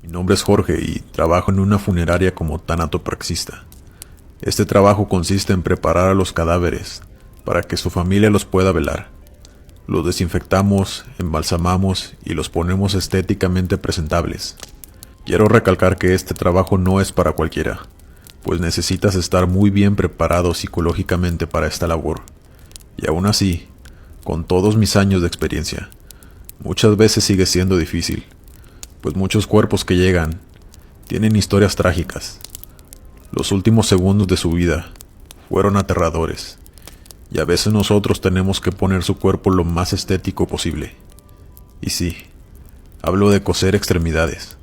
Mi nombre es Jorge y trabajo en una funeraria como tanatopraxista. Este trabajo consiste en preparar a los cadáveres para que su familia los pueda velar. Los desinfectamos, embalsamamos y los ponemos estéticamente presentables. Quiero recalcar que este trabajo no es para cualquiera, pues necesitas estar muy bien preparado psicológicamente para esta labor. Y aún así, con todos mis años de experiencia, muchas veces sigue siendo difícil, pues muchos cuerpos que llegan tienen historias trágicas. Los últimos segundos de su vida fueron aterradores, y a veces nosotros tenemos que poner su cuerpo lo más estético posible. Y sí, hablo de coser extremidades,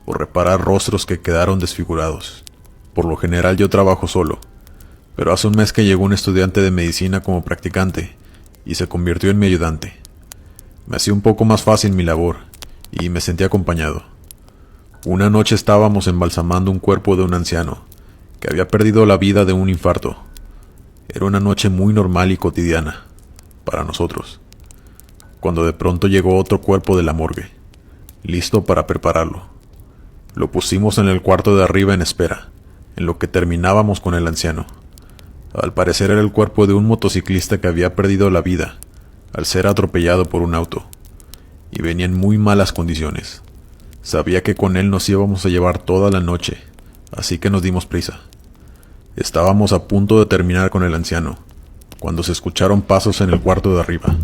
o reparar rostros que quedaron desfigurados. Por lo general yo trabajo solo, pero hace un mes que llegó un estudiante de medicina como practicante, y se convirtió en mi ayudante. Me hacía un poco más fácil mi labor, y me sentí acompañado. Una noche estábamos embalsamando un cuerpo de un anciano, que había perdido la vida de un infarto. Era una noche muy normal y cotidiana, para nosotros, cuando de pronto llegó otro cuerpo de la morgue, listo para prepararlo. Lo pusimos en el cuarto de arriba en espera, en lo que terminábamos con el anciano. Al parecer era el cuerpo de un motociclista que había perdido la vida al ser atropellado por un auto, y venía en muy malas condiciones. Sabía que con él nos íbamos a llevar toda la noche, así que nos dimos prisa. Estábamos a punto de terminar con el anciano, cuando se escucharon pasos en el cuarto de arriba,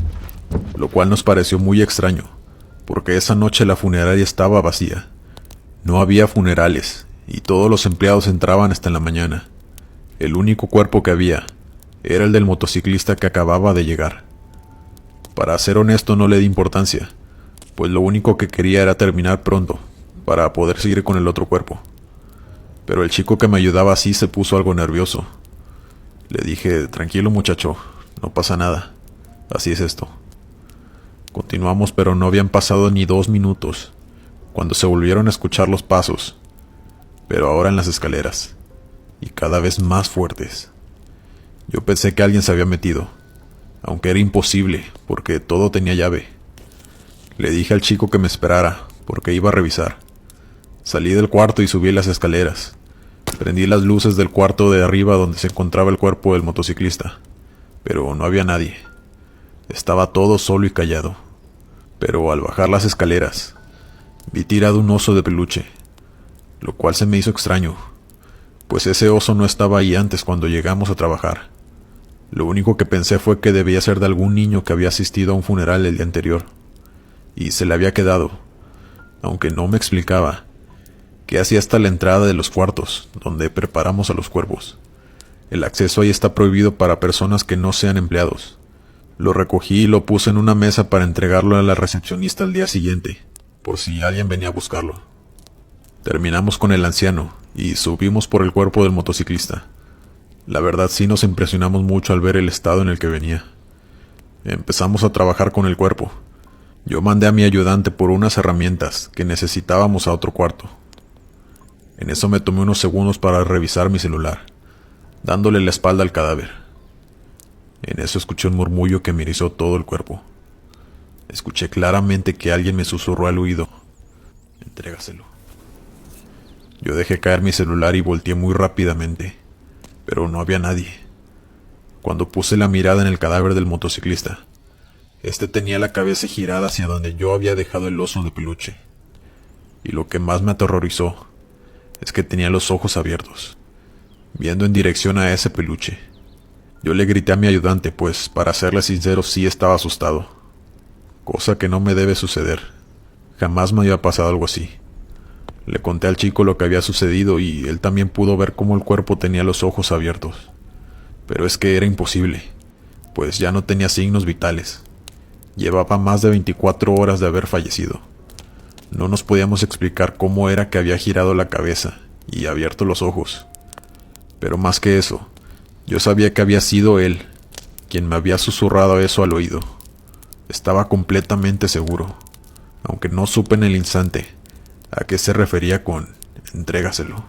lo cual nos pareció muy extraño, porque esa noche la funeraria estaba vacía. No había funerales, y todos los empleados entraban hasta en la mañana. El único cuerpo que había era el del motociclista que acababa de llegar. Para ser honesto, no le di importancia, pues lo único que quería era terminar pronto, para poder seguir con el otro cuerpo. Pero el chico que me ayudaba así se puso algo nervioso. Le dije: tranquilo muchacho, no pasa nada, así es esto. Continuamos, pero no habían pasado ni 2 minutos, cuando se volvieron a escuchar los pasos, pero ahora en las escaleras, y cada vez más fuertes. Yo pensé que alguien se había metido, aunque era imposible, porque todo tenía llave. Le dije al chico que me esperara, porque iba a revisar. Salí del cuarto y subí las escaleras. Prendí las luces del cuarto de arriba donde se encontraba el cuerpo del motociclista, pero no había nadie. Estaba todo solo y callado. Pero al bajar las escaleras, vi tirado un oso de peluche, lo cual se me hizo extraño, pues ese oso no estaba ahí antes cuando llegamos a trabajar. Lo único que pensé fue que debía ser de algún niño que había asistido a un funeral el día anterior, y se le había quedado, aunque no me explicaba qué hacía hasta la entrada de los cuartos donde preparamos a los cuerpos. El acceso ahí está prohibido para personas que no sean empleados. Lo recogí y lo puse en una mesa para entregarlo a la recepcionista al día siguiente, por si alguien venía a buscarlo. Terminamos con el anciano y subimos por el cuerpo del motociclista. La verdad sí nos impresionamos mucho al ver el estado en el que venía. Empezamos a trabajar con el cuerpo. Yo mandé a mi ayudante por unas herramientas que necesitábamos a otro cuarto. En eso me tomé unos segundos para revisar mi celular, dándole la espalda al cadáver. En eso escuché un murmullo que me erizó todo el cuerpo. Escuché claramente que alguien me susurró al oído: entrégaselo. Yo dejé caer mi celular y volteé muy rápidamente, pero no había nadie. Cuando puse la mirada en el cadáver del motociclista, este tenía la cabeza girada hacia donde yo había dejado el oso de peluche. Y lo que más me aterrorizó es que tenía los ojos abiertos, viendo en dirección a ese peluche. Yo le grité a mi ayudante, pues, para serle sincero, sí estaba asustado. Cosa que no me debe suceder. Jamás me había pasado algo así. Le conté al chico lo que había sucedido y él también pudo ver cómo el cuerpo tenía los ojos abiertos. Pero es que era imposible, pues ya no tenía signos vitales. Llevaba más de 24 horas de haber fallecido. No nos podíamos explicar cómo era que había girado la cabeza y abierto los ojos. Pero más que eso, yo sabía que había sido él quien me había susurrado eso al oído. Estaba completamente seguro, aunque no supe en el instante a qué se refería con entrégaselo.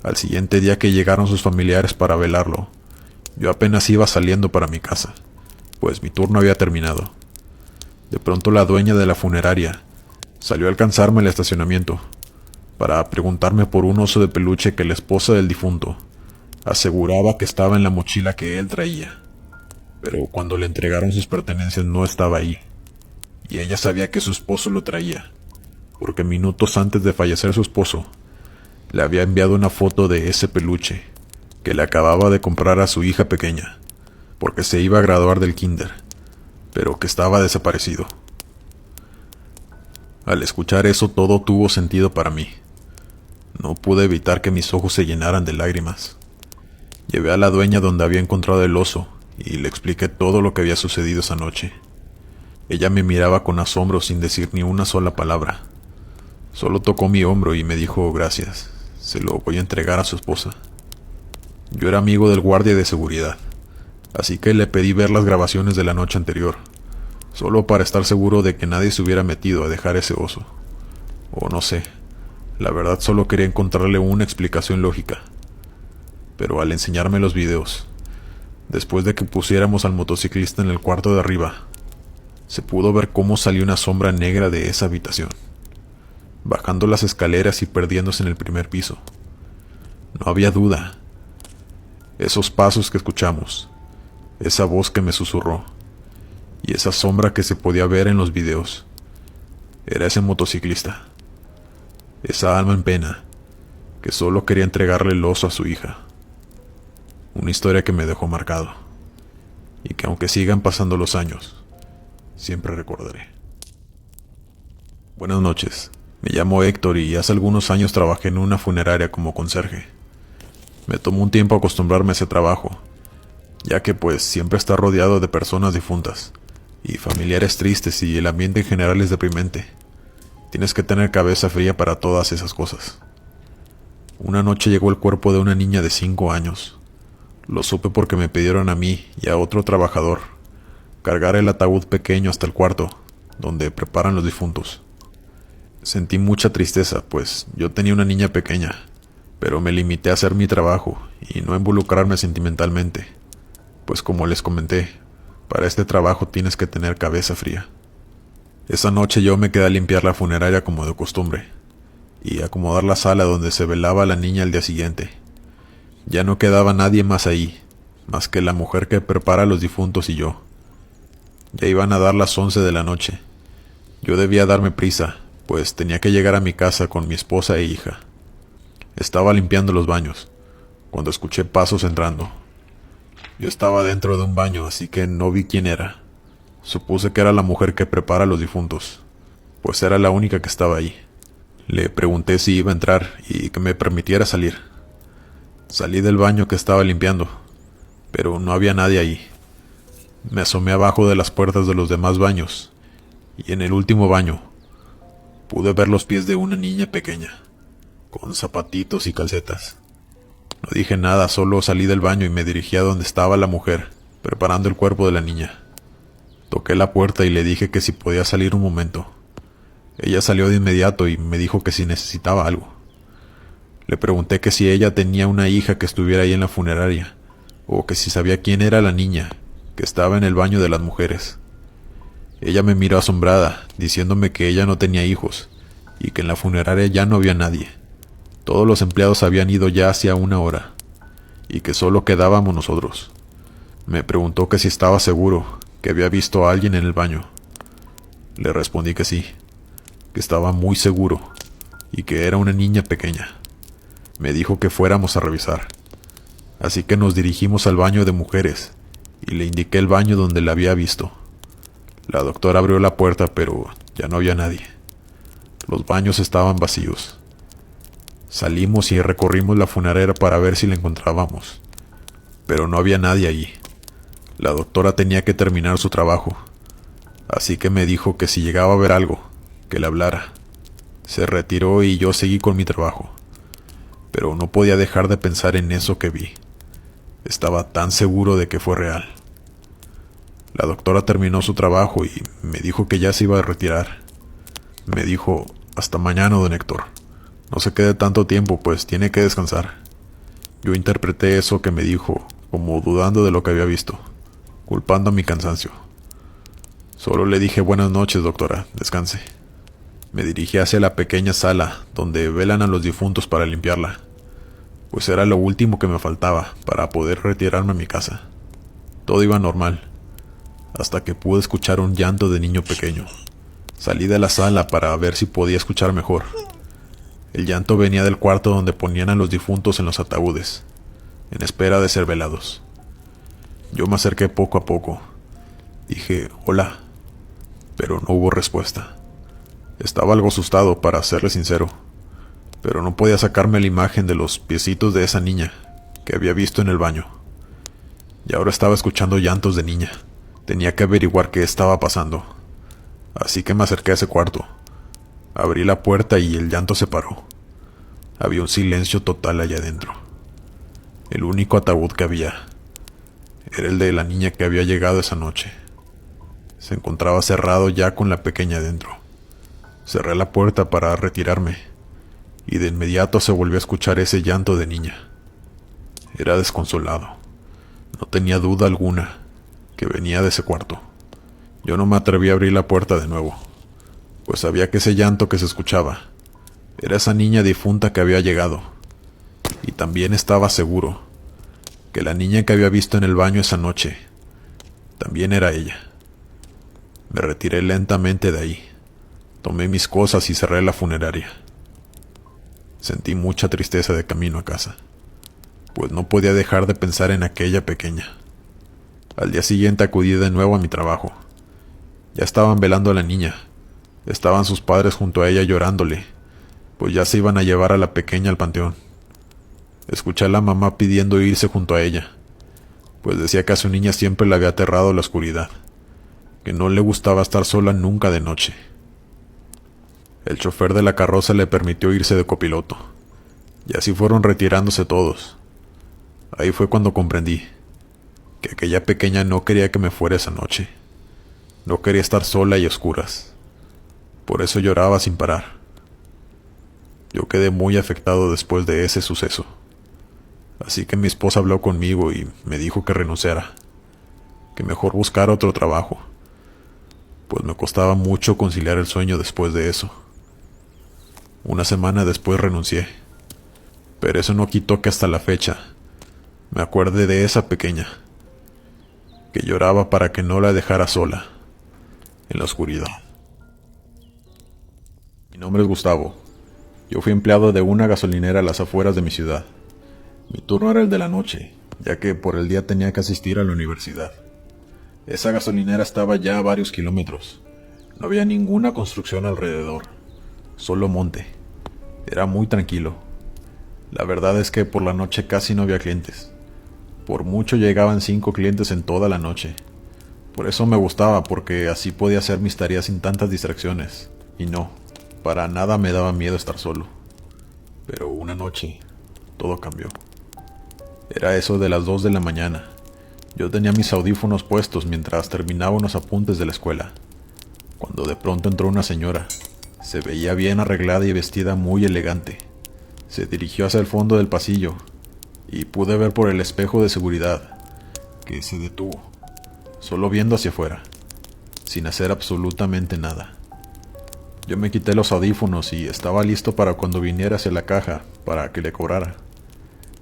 Al siguiente día que llegaron sus familiares para velarlo, yo apenas iba saliendo para mi casa, pues mi turno había terminado. De pronto la dueña de la funeraria Salió a alcanzarme el estacionamiento para preguntarme por un oso de peluche que la esposa del difunto aseguraba que estaba en la mochila que él traía, pero cuando le entregaron sus pertenencias no estaba ahí, y ella sabía que su esposo lo traía, porque minutos antes de fallecer su esposo, le había enviado una foto de ese peluche que le acababa de comprar a su hija pequeña, porque se iba a graduar del kinder, pero que estaba desaparecido. Al escuchar eso todo tuvo sentido para mí. No pude evitar que mis ojos se llenaran de lágrimas. Llevé a la dueña donde había encontrado el oso y le expliqué todo lo que había sucedido esa noche. Ella me miraba con asombro sin decir ni una sola palabra. Solo tocó mi hombro y me dijo gracias, se lo voy a entregar a su esposa. Yo era amigo del guardia de seguridad, así que le pedí ver las grabaciones de la noche anterior, solo para estar seguro de que nadie se hubiera metido a dejar ese oso. O no sé, la verdad solo quería encontrarle una explicación lógica. Pero al enseñarme los videos, después de que pusiéramos al motociclista en el cuarto de arriba, se pudo ver cómo salió una sombra negra de esa habitación, bajando las escaleras y perdiéndose en el primer piso. No había duda. Esos pasos que escuchamos, esa voz que me susurró, y esa sombra que se podía ver en los videos, era ese motociclista, esa alma en pena, que solo quería entregarle el oso a su hija. Una historia que me dejó marcado, y que aunque sigan pasando los años, siempre recordaré. Buenas noches, me llamo Héctor y hace algunos años trabajé en una funeraria como conserje. Me tomó un tiempo acostumbrarme a ese trabajo, ya que pues siempre está rodeado de personas difuntas, y familiares tristes y el ambiente en general es deprimente. Tienes que tener cabeza fría para todas esas cosas. Una noche llegó el cuerpo de una niña de 5 años. Lo supe porque me pidieron a mí y a otro trabajador cargar el ataúd pequeño hasta el cuarto, donde preparan los difuntos. Sentí mucha tristeza, pues yo tenía una niña pequeña, pero me limité a hacer mi trabajo y no involucrarme sentimentalmente, pues como les comenté, para este trabajo tienes que tener cabeza fría. Esa noche yo me quedé a limpiar la funeraria como de costumbre, y acomodar la sala donde se velaba a la niña al día siguiente. Ya no quedaba nadie más ahí, más que la mujer que prepara a los difuntos y yo. Ya iban a dar las 11 de la noche. Yo debía darme prisa, pues tenía que llegar a mi casa con mi esposa e hija. Estaba limpiando los baños, cuando escuché pasos entrando. Yo estaba dentro de un baño, así que no vi quién era. Supuse que era la mujer que prepara a los difuntos, pues era la única que estaba ahí. Le pregunté si iba a entrar y que me permitiera salir. Salí del baño que estaba limpiando, pero no había nadie ahí. Me asomé abajo de las puertas de los demás baños, y en el último baño pude ver los pies de una niña pequeña, con zapatitos y calcetas. No dije nada, solo salí del baño y me dirigí a donde estaba la mujer, preparando el cuerpo de la niña. Toqué la puerta y le dije que si podía salir un momento. Ella salió de inmediato y me dijo que si necesitaba algo. Le pregunté que si ella tenía una hija que estuviera ahí en la funeraria, o que si sabía quién era la niña que estaba en el baño de las mujeres. Ella me miró asombrada, diciéndome que ella no tenía hijos, y que en la funeraria ya no había nadie. Todos los empleados habían ido ya hacía 1 hora, y que solo quedábamos nosotros. Me preguntó que si estaba seguro, que había visto a alguien en el baño. Le respondí que sí, que estaba muy seguro, y que era una niña pequeña. Me dijo que fuéramos a revisar, así que nos dirigimos al baño de mujeres, y le indiqué el baño donde la había visto. La doctora abrió la puerta, pero ya no había nadie. Los baños estaban vacíos. Salimos y recorrimos la funeraria para ver si la encontrábamos, pero no había nadie allí. La doctora tenía que terminar su trabajo, así que me dijo que si llegaba a ver algo, que le hablara. Se retiró y yo seguí con mi trabajo, pero no podía dejar de pensar en eso que vi. Estaba tan seguro de que fue real. La doctora terminó su trabajo y me dijo que ya se iba a retirar. Me dijo, hasta mañana, don Héctor. No se quede tanto tiempo, pues tiene que descansar. Yo interpreté eso que me dijo como dudando de lo que había visto, culpando a mi cansancio. Solo le dije buenas noches, doctora, descanse. Me dirigí hacia la pequeña sala donde velan a los difuntos para limpiarla, pues era lo último que me faltaba para poder retirarme a mi casa. Todo iba normal, hasta que pude escuchar un llanto de niño pequeño. Salí de la sala para ver si podía escuchar mejor. El llanto venía del cuarto donde ponían a los difuntos en los ataúdes, en espera de ser velados. Yo me acerqué poco a poco. Dije, hola, pero no hubo respuesta. Estaba algo asustado, para serle sincero, pero no podía sacarme la imagen de los piecitos de esa niña que había visto en el baño. Y ahora estaba escuchando llantos de niña. Tenía que averiguar qué estaba pasando. Así que me acerqué a ese cuarto. Abrí la puerta y el llanto se paró. Había un silencio total allá adentro. El único ataúd que había era el de la niña que había llegado esa noche. Se encontraba cerrado ya con la pequeña dentro. Cerré la puerta para retirarme, y de inmediato se volvió a escuchar ese llanto de niña. Era desconsolado. No tenía duda alguna que venía de ese cuarto. Yo no me atreví a abrir la puerta de nuevo, pues sabía que ese llanto que se escuchaba era esa niña difunta que había llegado, y también estaba seguro que la niña que había visto en el baño esa noche también era ella. Me retiré lentamente de ahí. Tomé mis cosas y cerré la funeraria. Sentí mucha tristeza de camino a casa, pues no podía dejar de pensar en aquella pequeña. Al día siguiente acudí de nuevo a mi trabajo. Ya estaban velando a la niña. Estaban sus padres junto a ella llorándole, pues ya se iban a llevar a la pequeña al panteón. Escuché a la mamá pidiendo irse junto a ella, pues decía que a su niña siempre le había aterrado la oscuridad, que no le gustaba estar sola nunca de noche. El chofer de la carroza le permitió irse de copiloto, y así fueron retirándose todos. Ahí fue cuando comprendí que aquella pequeña no quería que me fuera esa noche. No quería estar sola y a oscuras. Por eso lloraba sin parar. Yo quedé muy afectado después de ese suceso. Así que mi esposa habló conmigo y me dijo que renunciara, que mejor buscara otro trabajo, pues me costaba mucho conciliar el sueño después de eso. Una semana después renuncié, pero eso no quitó que hasta la fecha me acuerde de esa pequeña, que lloraba para que no la dejara sola, en la oscuridad. Mi nombre es Gustavo. Yo fui empleado de una gasolinera a las afueras de mi ciudad. Mi turno era el de la noche, ya que por el día tenía que asistir a la universidad. Esa gasolinera estaba ya a varios kilómetros. No había ninguna construcción alrededor, solo monte. Era muy tranquilo. La verdad es que por la noche casi no había clientes. Por mucho llegaban 5 clientes en toda la noche. Por eso me gustaba, porque así podía hacer mis tareas sin tantas distracciones. Y no, para nada me daba miedo estar solo. Pero una noche, todo cambió. Era eso de las 2 de la mañana. Yo tenía mis audífonos puestos mientras terminaba unos apuntes de la escuela, cuando de pronto entró una señora. Se veía bien arreglada y vestida muy elegante. Se dirigió hacia el fondo del pasillo, y pude ver por el espejo de seguridad que se detuvo, solo viendo hacia afuera, sin hacer absolutamente nada. Yo me quité los audífonos y estaba listo para cuando viniera hacia la caja para que le cobrara,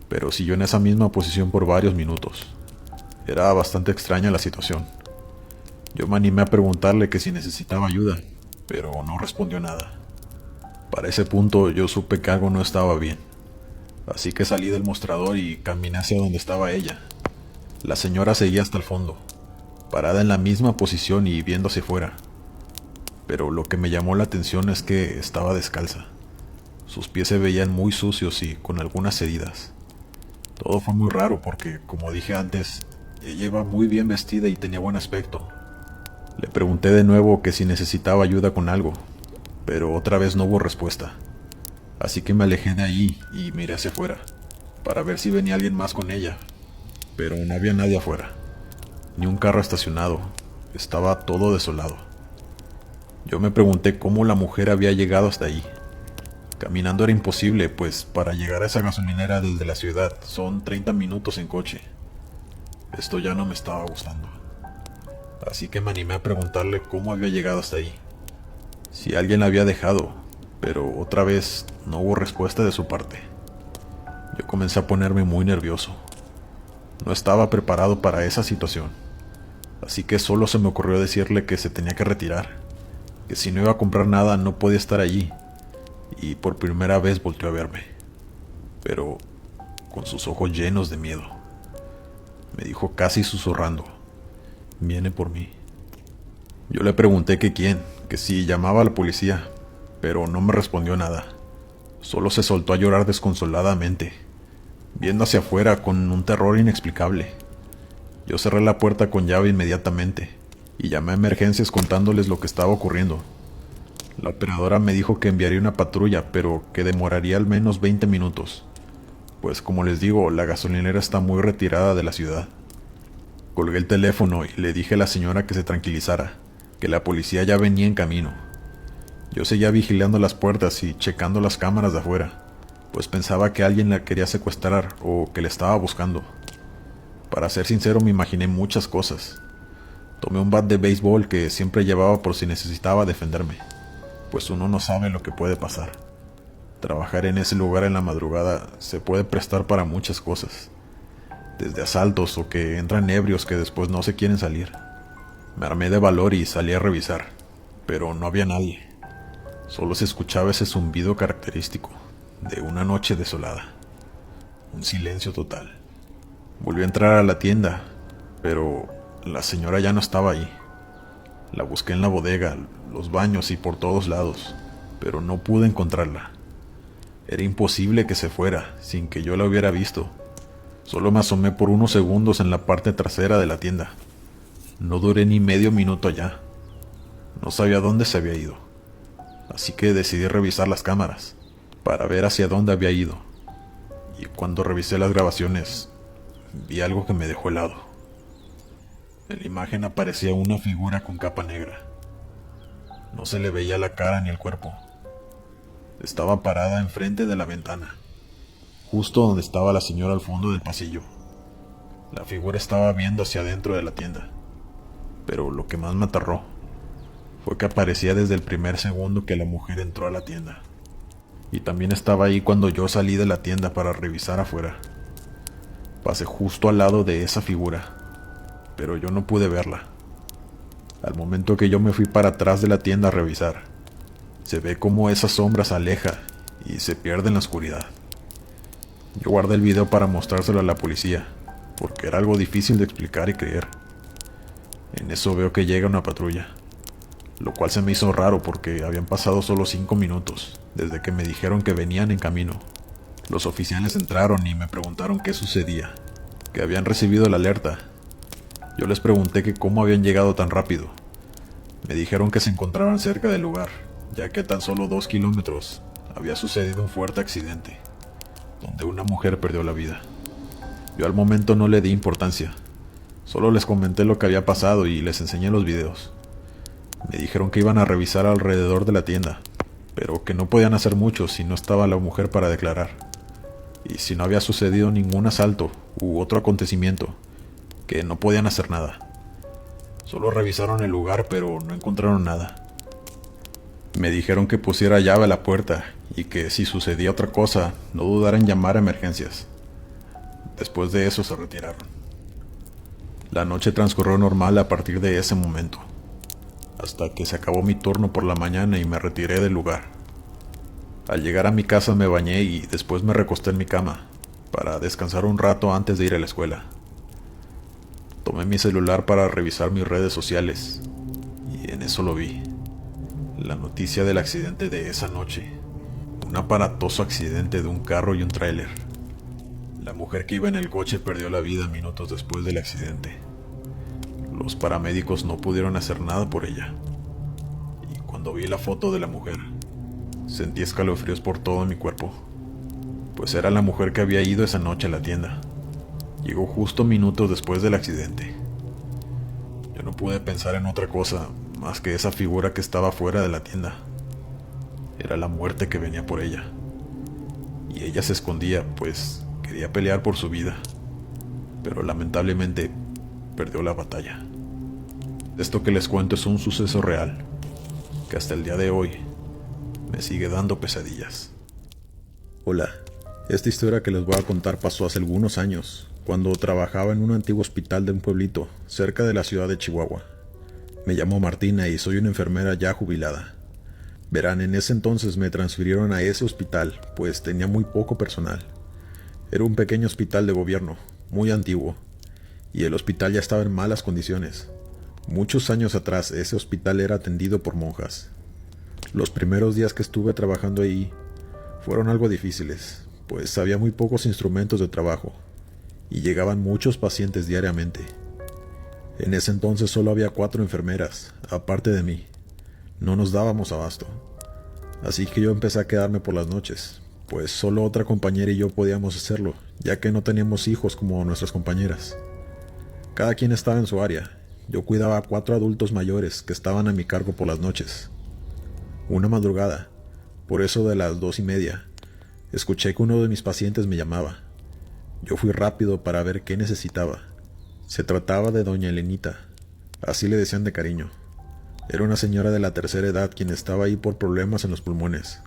pero siguió en esa misma posición por varios minutos. Era bastante extraña la situación. Yo me animé a preguntarle que si necesitaba ayuda, pero no respondió nada. Para ese punto yo supe que algo no estaba bien, así que salí del mostrador y caminé hacia donde estaba ella. La señora seguía hasta el fondo, parada en la misma posición y viendo hacia fuera. Pero lo que me llamó la atención es que estaba descalza. Sus pies se veían muy sucios y con algunas heridas. Todo fue muy raro porque, como dije antes, ella iba muy bien vestida y tenía buen aspecto. Le pregunté de nuevo que si necesitaba ayuda con algo, pero otra vez no hubo respuesta. Así que me alejé de ahí y miré hacia afuera, para ver si venía alguien más con ella. Pero no había nadie afuera, ni un carro estacionado. Estaba todo desolado. Yo me pregunté cómo la mujer había llegado hasta ahí. Caminando era imposible, pues para llegar a esa gasolinera desde la ciudad son 30 minutos en coche. Esto ya no me estaba gustando. Así que me animé a preguntarle cómo había llegado hasta ahí. si alguien la había dejado, pero otra vez no hubo respuesta de su parte. Yo comencé a ponerme muy nervioso. No estaba preparado para esa situación, así que solo se me ocurrió decirle que se tenía que retirar, que si no iba a comprar nada no podía estar allí, y por primera vez volteó a verme, pero con sus ojos llenos de miedo. Me dijo casi susurrando: viene por mí. Yo le pregunté que quién, que si llamaba a la policía, pero no me respondió nada. Solo se soltó a llorar desconsoladamente, viendo hacia afuera con un terror inexplicable. Yo cerré la puerta con llave inmediatamente y llamé a emergencias contándoles lo que estaba ocurriendo. La operadora me dijo que enviaría una patrulla, pero que demoraría al menos 20 minutos, pues como les digo, la gasolinera está muy retirada de la ciudad. Colgué el teléfono y le dije a la señora que se tranquilizara, que la policía ya venía en camino. Yo seguía vigilando las puertas y checando las cámaras de afuera, pues pensaba que alguien la quería secuestrar o que la estaba buscando. Para ser sincero, me imaginé muchas cosas. Tomé un bat de béisbol que siempre llevaba por si necesitaba defenderme, pues uno no sabe lo que puede pasar. Trabajar en ese lugar en la madrugada se puede prestar para muchas cosas, desde asaltos o que entran ebrios que después no se quieren salir. Me armé de valor y salí a revisar, pero no había nadie. Solo se escuchaba ese zumbido característico de una noche desolada. Un silencio total. Volví a entrar a la tienda, pero la señora ya no estaba ahí. La busqué en la bodega, los baños y por todos lados, pero no pude encontrarla. Era imposible que se fuera sin que yo la hubiera visto. Solo me asomé por unos segundos en la parte trasera de la tienda. No duré ni medio minuto allá. No sabía dónde se había ido, así que decidí revisar las cámaras para ver hacia dónde había ido. Y cuando revisé las grabaciones, vi algo que me dejó helado. En la imagen aparecía una figura con capa negra. No se le veía la cara ni el cuerpo. Estaba parada enfrente de la ventana, justo donde estaba la señora al fondo del pasillo. La figura estaba viendo hacia adentro de la tienda, pero lo que más me aterró fue que aparecía desde el primer segundo que la mujer entró a la tienda. Y también estaba ahí cuando yo salí de la tienda para revisar afuera. Pasé justo al lado de esa figura, pero yo no pude verla. Al momento que yo me fui para atrás de la tienda a revisar, se ve como esa sombra se aleja y se pierde en la oscuridad. Yo guardé el video para mostrárselo a la policía, porque era algo difícil de explicar y creer. En eso veo que llega una patrulla, lo cual se me hizo raro porque habían pasado solo 5 minutos desde que me dijeron que venían en camino. Los oficiales entraron y me preguntaron qué sucedía, que habían recibido la alerta. Yo les pregunté que cómo habían llegado tan rápido. Me dijeron que se encontraban cerca del lugar, ya que a tan solo 2 kilómetros había sucedido un fuerte accidente, donde una mujer perdió la vida. Yo al momento no le di importancia, solo les comenté lo que había pasado y les enseñé los videos. Me dijeron que iban a revisar alrededor de la tienda, pero que no podían hacer mucho si no estaba la mujer para declarar, y si no había sucedido ningún asalto u otro acontecimiento, que no podían hacer nada. Solo revisaron el lugar, pero no encontraron nada. Me dijeron que pusiera llave a la puerta y que si sucedía otra cosa, no dudara en llamar a emergencias. Después de eso se retiraron. La noche transcurrió normal a partir de ese momento, hasta que se acabó mi turno por la mañana y me retiré del lugar. Al llegar a mi casa me bañé y después me recosté en mi cama para descansar un rato antes de ir a la escuela. Tomé mi celular para revisar mis redes sociales y en eso lo vi. La noticia del accidente de esa noche. Un aparatoso accidente de un carro y un tráiler. La mujer que iba en el coche perdió la vida minutos después del accidente. Los paramédicos no pudieron hacer nada por ella. Y cuando vi la foto de la mujer, sentí escalofríos por todo mi cuerpo, pues era la mujer que había ido esa noche a la tienda. Llegó justo minutos después del accidente. Yo no pude pensar en otra cosa más que esa figura que estaba fuera de la tienda. Era la muerte que venía por ella. Y ella se escondía, pues quería pelear por su vida. Pero lamentablemente perdió la batalla. Esto que les cuento es un suceso real, que hasta el día de hoy me sigue dando pesadillas. Hola, esta historia que les voy a contar pasó hace algunos años, cuando trabajaba en un antiguo hospital de un pueblito cerca de la ciudad de Chihuahua. Me llamo Martina y soy una enfermera ya jubilada. Verán, en ese entonces me transfirieron a ese hospital, pues tenía muy poco personal. Era un pequeño hospital de gobierno, muy antiguo, y el hospital ya estaba en malas condiciones. Muchos años atrás ese hospital era atendido por monjas. Los primeros días que estuve trabajando ahí fueron algo difíciles, pues había muy pocos instrumentos de trabajo, y llegaban muchos pacientes diariamente. En ese entonces solo había 4 enfermeras, aparte de mí. No nos dábamos abasto. Así que yo empecé a quedarme por las noches, pues solo otra compañera y yo podíamos hacerlo, ya que no teníamos hijos como nuestras compañeras. Cada quien estaba en su área. Yo cuidaba a 4 adultos mayores que estaban a mi cargo por las noches. Una madrugada, por eso de las 2:30, escuché que uno de mis pacientes me llamaba. Yo fui rápido para ver qué necesitaba. Se trataba de doña Elenita, así le decían de cariño. Era una señora de la tercera edad quien estaba ahí por problemas en los pulmones,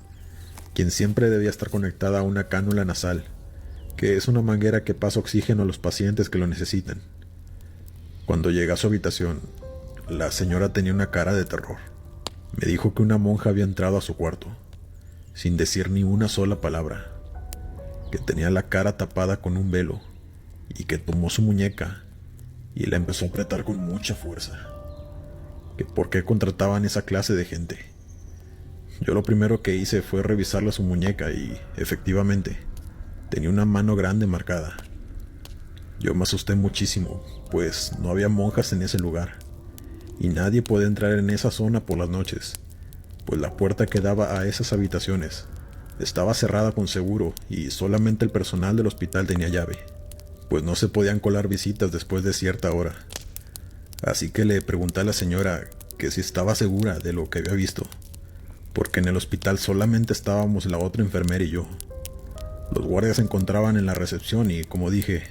quien siempre debía estar conectada a una cánula nasal, que es una manguera que pasa oxígeno a los pacientes que lo necesitan. Cuando llegué a su habitación, la señora tenía una cara de terror. Me dijo que una monja había entrado a su cuarto, sin decir ni una sola palabra, que tenía la cara tapada con un velo, y que tomó su muñeca y la empezó a apretar con mucha fuerza. Que por qué contrataban esa clase de gente. Yo lo primero que hice fue revisarle su muñeca y, efectivamente, tenía una mano grande marcada. Yo me asusté muchísimo, pues no había monjas en ese lugar, y nadie podía entrar en esa zona por las noches, pues la puerta que daba a esas habitaciones estaba cerrada con seguro y solamente el personal del hospital tenía llave, pues no se podían colar visitas después de cierta hora. Así que le pregunté a la señora que si estaba segura de lo que había visto, porque en el hospital solamente estábamos la otra enfermera y yo. Los guardias se encontraban en la recepción y, como dije,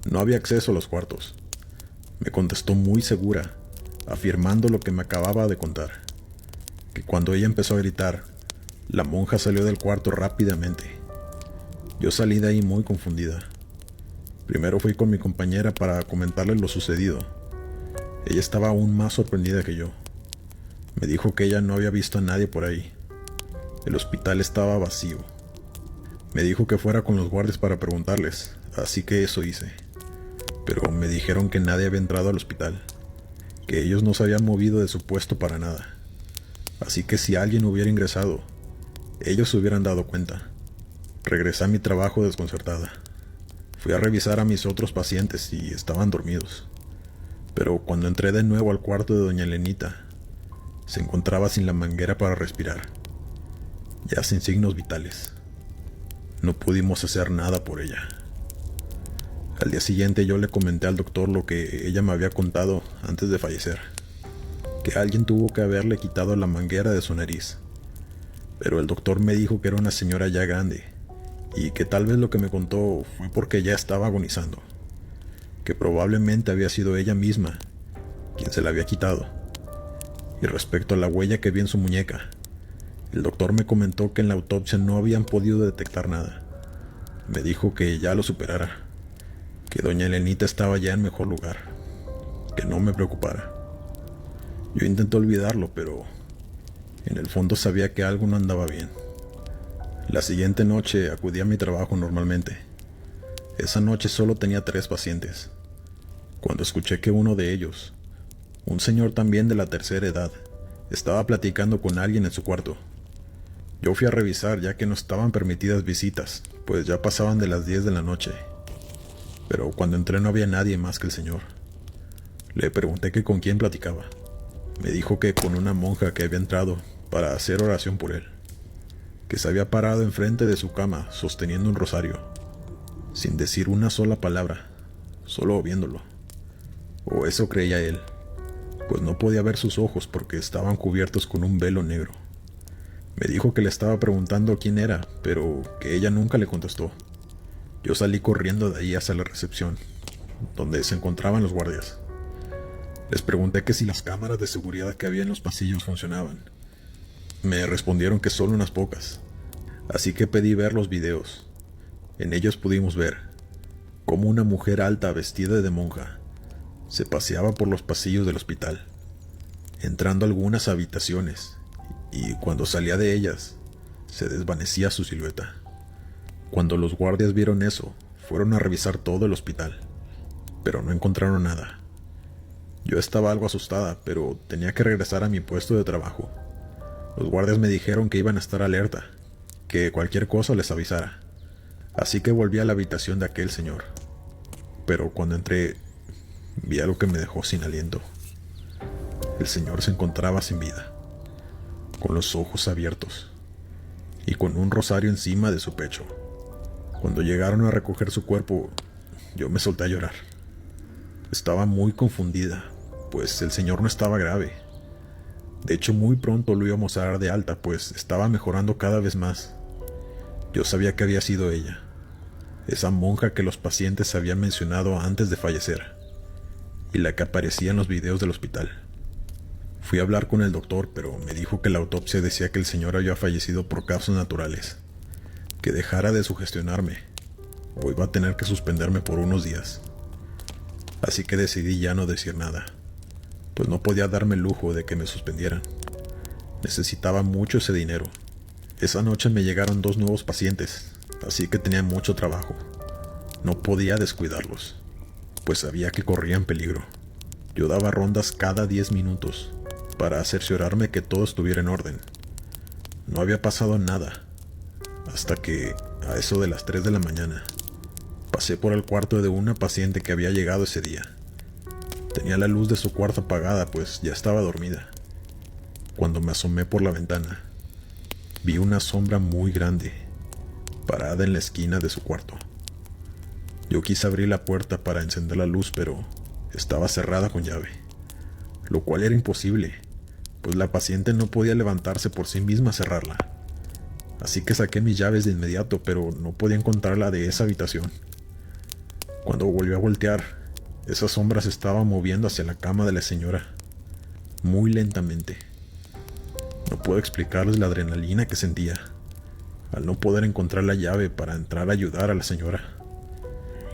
no había acceso a los cuartos. Me contestó muy segura, afirmando lo que me acababa de contar, que cuando ella empezó a gritar, la monja salió del cuarto rápidamente. Yo salí de ahí muy confundida. Primero fui con mi compañera para comentarle lo sucedido. Ella estaba aún más sorprendida que yo. Me dijo que ella no había visto a nadie por ahí. El hospital estaba vacío. Me dijo que fuera con los guardias para preguntarles, así que eso hice. Pero me dijeron que nadie había entrado al hospital, que ellos no se habían movido de su puesto para nada. Así que si alguien hubiera ingresado, ellos se hubieran dado cuenta. Regresé a mi trabajo desconcertada. Fui a revisar a mis otros pacientes y estaban dormidos. Pero cuando entré de nuevo al cuarto de doña Elenita, se encontraba sin la manguera para respirar, ya sin signos vitales. No pudimos hacer nada por ella. Al día siguiente yo le comenté al doctor lo que ella me había contado antes de fallecer, que alguien tuvo que haberle quitado la manguera de su nariz. Pero el doctor me dijo que era una señora ya grande, y que tal vez lo que me contó fue porque ya estaba agonizando, que probablemente había sido ella misma quien se la había quitado. Y respecto a la huella que vi en su muñeca, el doctor me comentó que en la autopsia no habían podido detectar nada. Me dijo que ya lo superara, que doña Elenita estaba ya en mejor lugar, que no me preocupara. Yo intenté olvidarlo, pero en el fondo sabía que algo no andaba bien. La siguiente noche acudí a mi trabajo normalmente. Esa noche solo tenía 3 pacientes, cuando escuché que uno de ellos, un señor también de la tercera edad, estaba platicando con alguien en su cuarto. Yo fui a revisar ya que no estaban permitidas visitas, pues ya pasaban de las 10 de la noche. Pero cuando entré no había nadie más que el señor. Le pregunté que con quién platicaba. Me dijo que con una monja que había entrado para hacer oración por él, que se había parado enfrente de su cama sosteniendo un rosario, sin decir una sola palabra, solo viéndolo. O eso creía él, pues no podía ver sus ojos porque estaban cubiertos con un velo negro. Me dijo que le estaba preguntando quién era, pero que ella nunca le contestó. Yo salí corriendo de ahí hacia la recepción, donde se encontraban los guardias. Les pregunté que si las cámaras de seguridad que había en los pasillos funcionaban, me respondieron que solo unas pocas, así que pedí ver los videos. En ellos pudimos ver cómo una mujer alta vestida de monja se paseaba por los pasillos del hospital, entrando a algunas habitaciones, y cuando salía de ellas, se desvanecía su silueta. Cuando los guardias vieron eso, fueron a revisar todo el hospital, pero no encontraron nada. Yo estaba algo asustada, pero tenía que regresar a mi puesto de trabajo. Los guardias me dijeron que iban a estar alerta, que cualquier cosa les avisara. Así que volví a la habitación de aquel señor. Pero cuando entré, vi algo que me dejó sin aliento. El señor se encontraba sin vida, con los ojos abiertos y con un rosario encima de su pecho. Cuando llegaron a recoger su cuerpo, yo me solté a llorar. Estaba muy confundida, pues el señor no estaba grave. De hecho, muy pronto lo íbamos a dar de alta, pues estaba mejorando cada vez más. Yo sabía que había sido ella, esa monja que los pacientes habían mencionado antes de fallecer, y la que aparecía en los videos del hospital. Fui a hablar con el doctor, pero me dijo que la autopsia decía que el señor había fallecido por causas naturales, que dejara de sugestionarme, o iba a tener que suspenderme por unos días. Así que decidí ya no decir nada, pues no podía darme el lujo de que me suspendieran. Necesitaba mucho ese dinero. Esa noche me llegaron 2 nuevos pacientes, así que tenía mucho trabajo. No podía descuidarlos, pues sabía que corrían peligro. Yo daba rondas cada 10 minutos para cerciorarme que todo estuviera en orden. No había pasado nada, hasta que, a eso de las 3 de la mañana, pasé por el cuarto de una paciente que había llegado ese día. Tenía la luz de su cuarto apagada, pues ya estaba dormida. Cuando me asomé por la ventana, vi una sombra muy grande, parada en la esquina de su cuarto. Yo quise abrir la puerta para encender la luz, pero estaba cerrada con llave, lo cual era imposible, pues la paciente no podía levantarse por sí misma a cerrarla. Así que saqué mis llaves de inmediato, pero no podía encontrar la de esa habitación. Cuando volví a voltear, esa sombra se estaba moviendo hacia la cama de la señora, muy lentamente. No puedo explicarles la adrenalina que sentía al no poder encontrar la llave para entrar a ayudar a la señora.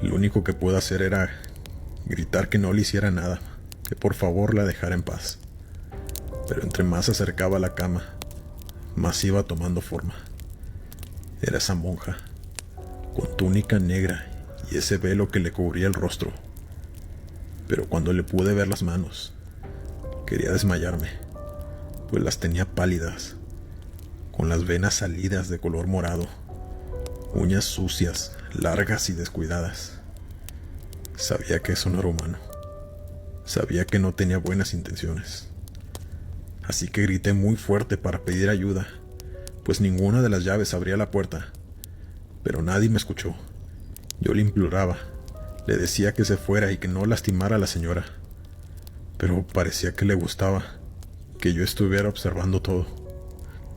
Lo único que pude hacer era gritar que no le hiciera nada, que por favor la dejara en paz. Pero entre más se acercaba a la cama, más iba tomando forma. Era esa monja, con túnica negra y ese velo que le cubría el rostro. Pero cuando le pude ver las manos, quería desmayarme, pues las tenía pálidas, con las venas salidas de color morado, uñas sucias, largas y descuidadas. Sabía que eso no era humano. Sabía que no tenía buenas intenciones. Así que grité muy fuerte para pedir ayuda, pues ninguna de las llaves abría la puerta. Pero nadie me escuchó. Yo le imploraba, le decía que se fuera y que no lastimara a la señora. Pero parecía que le gustaba que yo estuviera observando todo.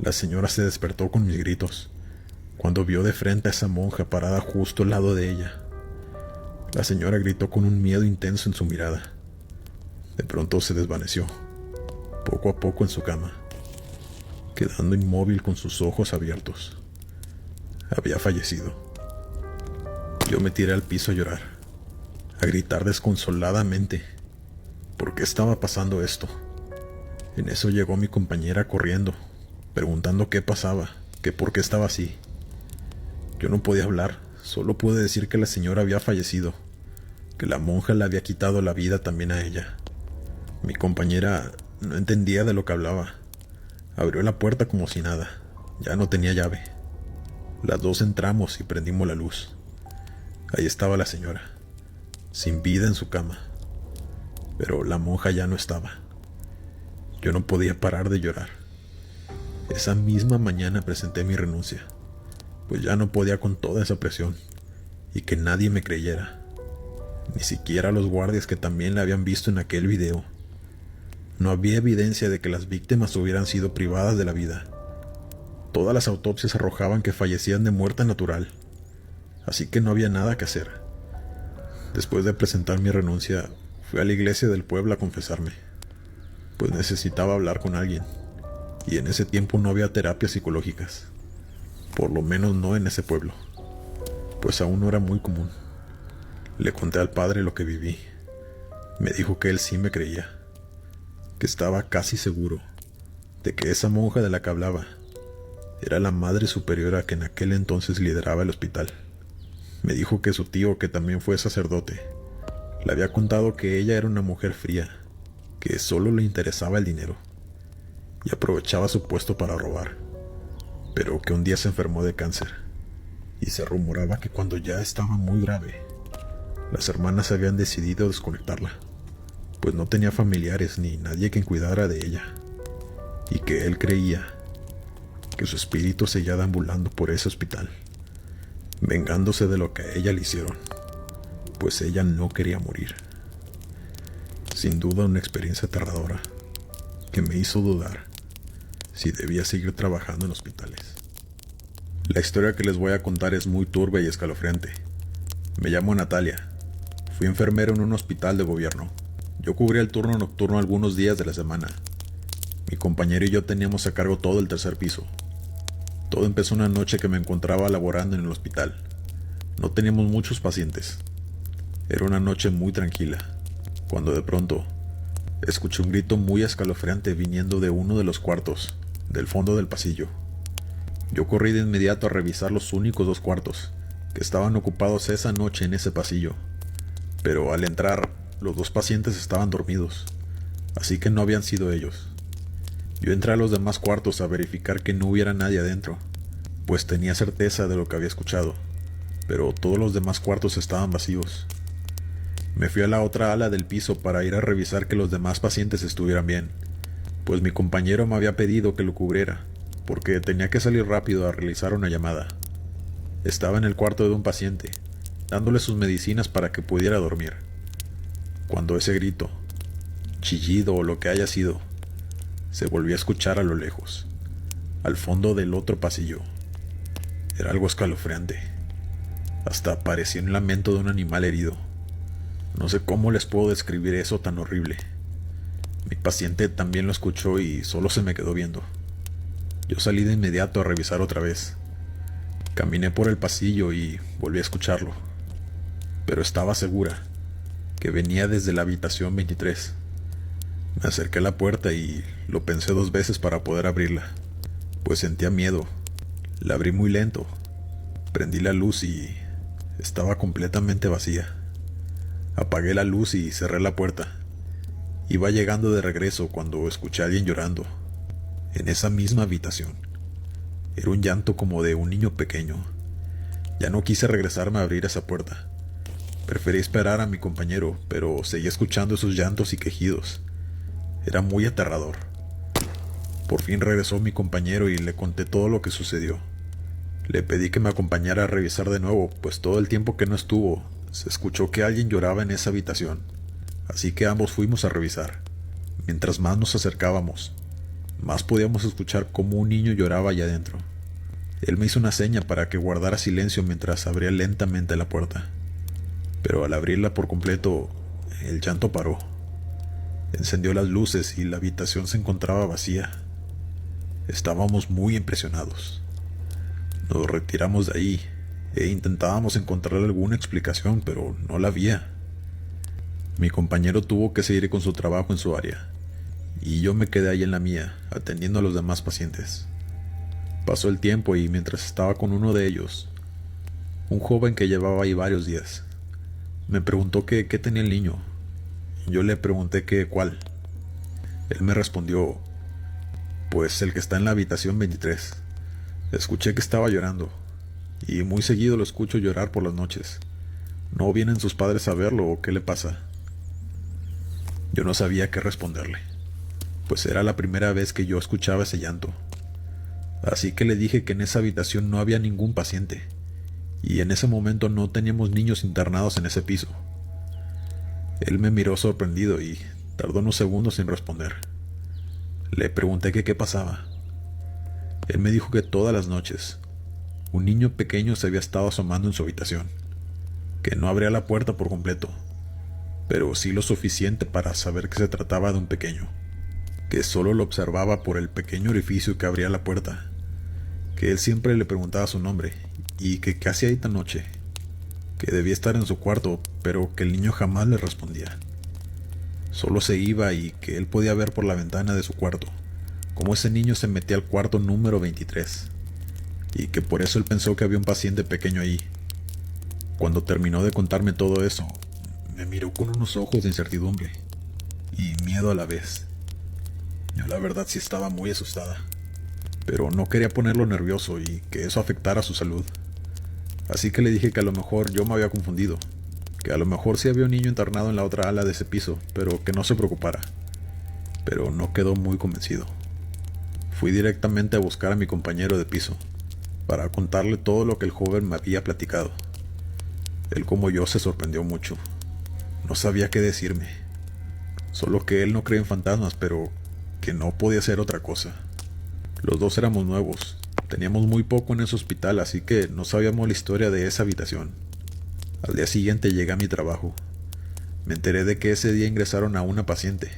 La señora se despertó con mis gritos, cuando vio de frente a esa monja parada justo al lado de ella. La señora gritó con un miedo intenso en su mirada. De pronto se desvaneció, poco a poco en su cama, quedando inmóvil con sus ojos abiertos. Había fallecido. Yo me tiré al piso a llorar, a gritar desconsoladamente. ¿Por qué estaba pasando esto? En eso llegó mi compañera corriendo, preguntando qué pasaba, que por qué estaba así. Yo no podía hablar, solo pude decir que la señora había fallecido, que la monja le había quitado la vida también a ella. Mi compañera no entendía de lo que hablaba. Abrió la puerta como si nada, ya no tenía llave. Las dos entramos y prendimos la luz. Ahí estaba la señora, sin vida en su cama, pero la monja ya no estaba. Yo no podía parar de llorar. Esa misma mañana presenté mi renuncia, pues ya no podía con toda esa presión y que nadie me creyera, ni siquiera los guardias que también la habían visto en aquel video. No había evidencia de que las víctimas hubieran sido privadas de la vida. Todas las autopsias arrojaban que fallecían de muerte natural, así que no había nada que hacer. Después de presentar mi renuncia, fui a la iglesia del pueblo a confesarme, pues necesitaba hablar con alguien. y en ese tiempo no había terapias psicológicas, por lo menos no en ese pueblo, pues aún no era muy común. Le conté al padre lo que viví. Me dijo que él sí me creía, que estaba casi seguro de que esa monja de la que hablaba era la madre superiora que en aquel entonces lideraba el hospital. Me dijo que su tío, que también fue sacerdote, le había contado que ella era una mujer fría, que solo le interesaba el dinero y aprovechaba su puesto para robar, pero que un día se enfermó de cáncer y se rumoraba que cuando ya estaba muy grave, las hermanas habían decidido desconectarla, pues no tenía familiares ni nadie quien cuidara de ella, y que él creía que su espíritu seguía deambulando por ese hospital, vengándose de lo que a ella le hicieron, pues ella no quería morir. Sin duda una experiencia aterradora que me hizo dudar si debía seguir trabajando en hospitales. La historia que les voy a contar es muy turbia y escalofriante. Me llamo Natalia. Fui enfermero en un hospital de gobierno. Yo cubría el turno nocturno algunos días de la semana. Mi compañero y yo teníamos a cargo todo el tercer piso. Todo empezó una noche que me encontraba laborando en el hospital. No teníamos muchos pacientes. Era una noche muy tranquila, cuando de pronto escuché un grito muy escalofriante viniendo de uno de los cuartos, del fondo del pasillo. Yo corrí de inmediato a revisar los únicos 2 cuartos que estaban ocupados esa noche en ese pasillo. Pero al entrar, los 2 pacientes estaban dormidos, así que no habían sido ellos. Yo entré a los demás cuartos a verificar que no hubiera nadie adentro, pues tenía certeza de lo que había escuchado, pero todos los demás cuartos estaban vacíos. Me fui a la otra ala del piso para ir a revisar que los demás pacientes estuvieran bien, pues mi compañero me había pedido que lo cubriera, porque tenía que salir rápido a realizar una llamada. Estaba en el cuarto de un paciente, dándole sus medicinas para que pudiera dormir, cuando ese grito, chillido o lo que haya sido, se volvió a escuchar a lo lejos, al fondo del otro pasillo. Era algo escalofriante. Hasta parecía un lamento de un animal herido. No sé cómo les puedo describir eso tan horrible. Mi paciente también lo escuchó y solo se me quedó viendo. Yo salí de inmediato a revisar otra vez. Caminé por el pasillo y volví a escucharlo, pero estaba segura que venía desde la habitación 23. Me acerqué a la puerta y lo pensé 2 veces para poder abrirla, pues sentía miedo. La abrí muy lento, prendí la luz y estaba completamente vacía. Apagué la luz y cerré la puerta. Iba llegando de regreso cuando escuché a alguien llorando, en esa misma habitación. Era un llanto como de un niño pequeño. Ya no quise regresarme a abrir esa puerta. Preferí esperar a mi compañero, pero seguí escuchando esos llantos y quejidos. Era muy aterrador. Por fin regresó mi compañero y le conté todo lo que sucedió. Le pedí que me acompañara a revisar de nuevo, pues todo el tiempo que no estuvo, se escuchó que alguien lloraba en esa habitación. Así que ambos fuimos a revisar. Mientras más nos acercábamos, más podíamos escuchar cómo un niño lloraba allá adentro. Él me hizo una seña para que guardara silencio mientras abría lentamente la puerta. Pero al abrirla por completo, el llanto paró. Encendió las luces y la habitación se encontraba vacía. Estábamos muy impresionados. Nos retiramos de ahí e intentábamos encontrar alguna explicación, pero no la había. Mi compañero tuvo que seguir con su trabajo en su área, y yo me quedé ahí en la mía, atendiendo a los demás pacientes. Pasó el tiempo y mientras estaba con uno de ellos, un joven que llevaba ahí varios días, me preguntó qué tenía el niño. Yo le pregunté cuál. Él me respondió, pues el que está en la habitación 23. Escuché que estaba llorando, y muy seguido lo escucho llorar por las noches. ¿No vienen sus padres a verlo o qué le pasa? Yo no sabía qué responderle, pues era la primera vez que yo escuchaba ese llanto. Así que le dije que en esa habitación no había ningún paciente, y en ese momento no teníamos niños internados en ese piso. Él me miró sorprendido y tardó unos segundos sin responder. Le pregunté que qué pasaba. Él me dijo que todas las noches un niño pequeño se había estado asomando en su habitación, que no abría la puerta por completo, pero sí lo suficiente para saber que se trataba de un pequeño. que solo lo observaba por el pequeño orificio que abría la puerta, que él siempre le preguntaba su nombre y que qué hacía ahí tan noche, que debía estar en su cuarto, pero que el niño jamás le respondía. Solo se iba y que él podía ver por la ventana de su cuarto cómo ese niño se metía al cuarto número 23 y que por eso él pensó que había un paciente pequeño ahí. Cuando terminó de contarme todo eso, me miró con unos ojos de incertidumbre y miedo a la vez. Yo la verdad sí estaba muy asustada, pero no quería ponerlo nervioso y que eso afectara su salud. Así que le dije que a lo mejor yo me había confundido, que a lo mejor sí había un niño internado en la otra ala de ese piso, pero que no se preocupara. Pero no quedó muy convencido. Fui directamente a buscar a mi compañero de piso, para contarle todo lo que el joven me había platicado. Él, como yo, se sorprendió mucho. No sabía qué decirme. Solo que él no cree en fantasmas, pero que no podía ser otra cosa. Los dos éramos nuevos. Teníamos muy poco en ese hospital, así que no sabíamos la historia de esa habitación. Al día siguiente llegué a mi trabajo. Me enteré de que ese día ingresaron a una paciente.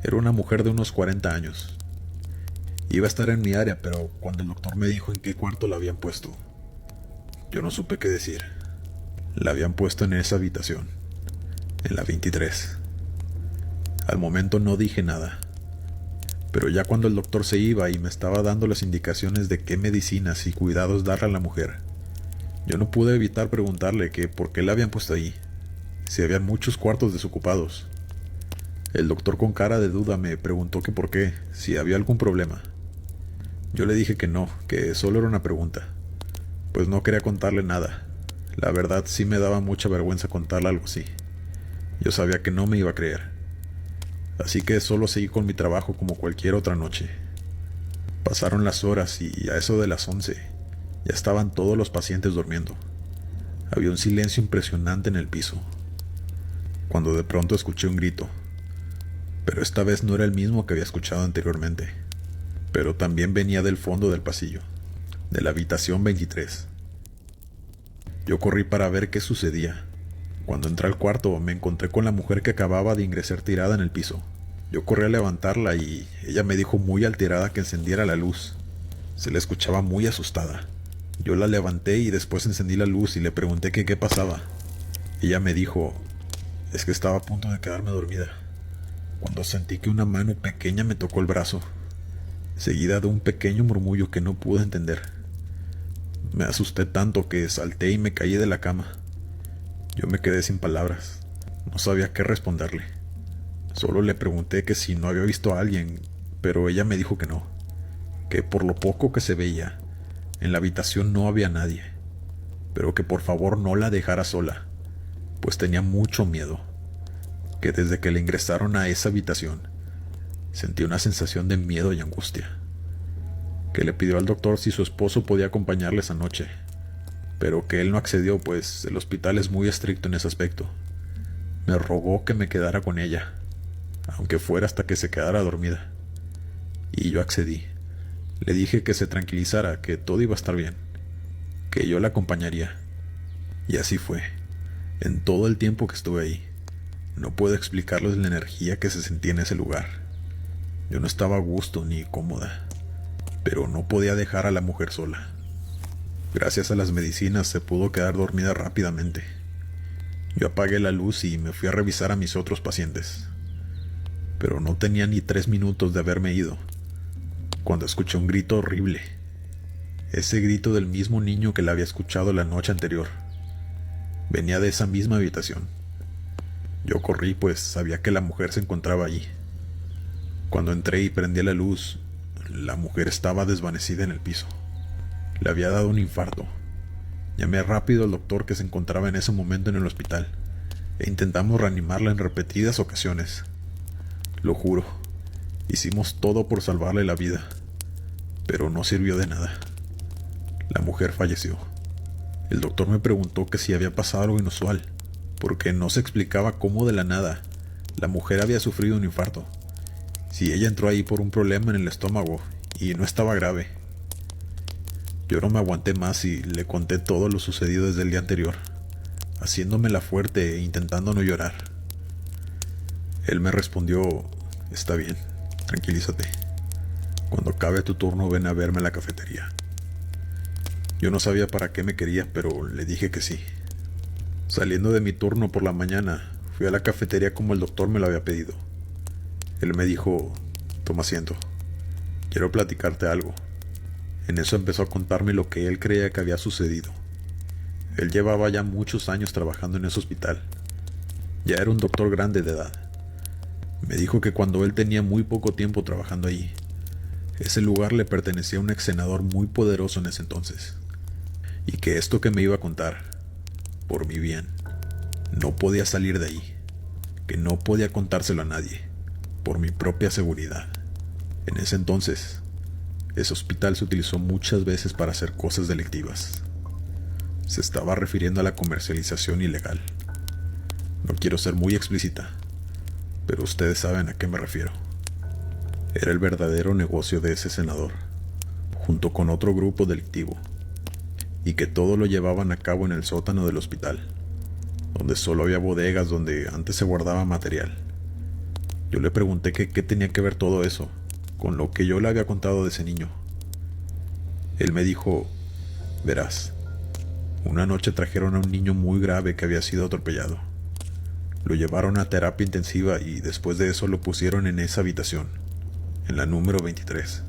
Era una mujer de unos 40 años. Iba a estar en mi área, pero cuando el doctor me dijo en qué cuarto la habían puesto, yo no supe qué decir. La habían puesto en esa habitación, en la 23. Al momento no dije nada, pero ya cuando el doctor se iba y me estaba dando las indicaciones de qué medicinas y cuidados darle a la mujer, yo no pude evitar preguntarle que por qué la habían puesto ahí, si habían muchos cuartos desocupados. El doctor, con cara de duda, me preguntó que por qué, si había algún problema. Yo le dije que no, que solo era una pregunta, pues no quería contarle nada. La verdad sí me daba mucha vergüenza contarle algo así. Yo sabía que no me iba a creer. Así que solo seguí con mi trabajo como cualquier otra noche. Pasaron las horas y a eso de las 11 ya estaban todos los pacientes durmiendo. Había un silencio impresionante en el piso, cuando de pronto escuché un grito. Pero esta vez no era el mismo que había escuchado anteriormente, pero también venía del fondo del pasillo, de la habitación 23. Yo corrí para ver qué sucedía. Cuando entré al cuarto me encontré con la mujer que acababa de ingresar tirada en el piso. Yo corrí a levantarla y ella me dijo muy alterada que encendiera la luz. Se la escuchaba muy asustada. Yo la levanté y después encendí la luz y le pregunté que qué pasaba. Ella me dijo, es que estaba a punto de quedarme dormida, cuando sentí que una mano pequeña me tocó el brazo, seguida de un pequeño murmullo que no pude entender. Me asusté tanto que salté y me caí de la cama. Yo me quedé sin palabras. No sabía qué responderle. Solo le pregunté que si no había visto a alguien, pero ella me dijo que no, que por lo poco que se veía, en la habitación no había nadie, pero que por favor no la dejara sola, pues tenía mucho miedo, que desde que le ingresaron a esa habitación, sentí una sensación de miedo y angustia, que le pidió al doctor si su esposo podía acompañarle esa noche, pero que él no accedió, pues el hospital es muy estricto en ese aspecto. Me rogó que me quedara con ella, aunque fuera hasta que se quedara dormida, y yo accedí. Le dije que se tranquilizara, que todo iba a estar bien, que yo la acompañaría, y así fue. En todo el tiempo que estuve ahí, no puedo explicarles la energía que se sentía en ese lugar. Yo no estaba a gusto ni cómoda, pero no podía dejar a la mujer sola. Gracias a las medicinas se pudo quedar dormida rápidamente. Yo apagué la luz y me fui a revisar a mis otros pacientes, pero no tenía ni 3 minutos de haberme ido cuando escuché un grito horrible. Ese grito del mismo niño que la había escuchado la noche anterior. Venía de esa misma habitación. Yo corrí, pues sabía que la mujer se encontraba allí. Cuando entré y prendí la luz, la mujer estaba desvanecida en el piso. Le había dado un infarto. Llamé rápido al doctor que se encontraba en ese momento en el hospital e intentamos reanimarla en repetidas ocasiones. Lo juro, hicimos todo por salvarle la vida, pero no sirvió de nada. La mujer falleció. El doctor me preguntó que si había pasado algo inusual, porque no se explicaba cómo de la nada la mujer había sufrido un infarto, si ella entró ahí por un problema en el estómago y no estaba grave. Yo no me aguanté más y le conté todo lo sucedido desde el día anterior, haciéndomela fuerte e intentando no llorar. Él me respondió, está bien, tranquilízate. Cuando acabe tu turno ven a verme a la cafetería. Yo no sabía para qué me quería, pero le dije que sí. Saliendo de mi turno por la mañana, fui a la cafetería como el doctor me lo había pedido. Él me dijo, toma asiento, quiero platicarte algo. En eso empezó a contarme lo que él creía que había sucedido. Él llevaba ya muchos años trabajando en ese hospital. Ya era un doctor grande de edad. Me dijo que cuando él tenía muy poco tiempo trabajando allí, ese lugar le pertenecía a un ex senador muy poderoso en ese entonces. Y que esto que me iba a contar, por mi bien, no podía salir de ahí. Que no podía contárselo a nadie, por mi propia seguridad. En ese entonces, ese hospital se utilizó muchas veces para hacer cosas delictivas. Se estaba refiriendo a la comercialización ilegal. No quiero ser muy explícita, pero ustedes saben a qué me refiero. Era el verdadero negocio de ese senador, junto con otro grupo delictivo, y que todo lo llevaban a cabo en el sótano del hospital, donde solo había bodegas donde antes se guardaba material. Yo le pregunté que qué tenía que ver todo eso con lo que yo le había contado de ese niño. Él me dijo, verás, una noche trajeron a un niño muy grave que había sido atropellado. Lo llevaron a terapia intensiva y después de eso lo pusieron en esa habitación, en la número 23.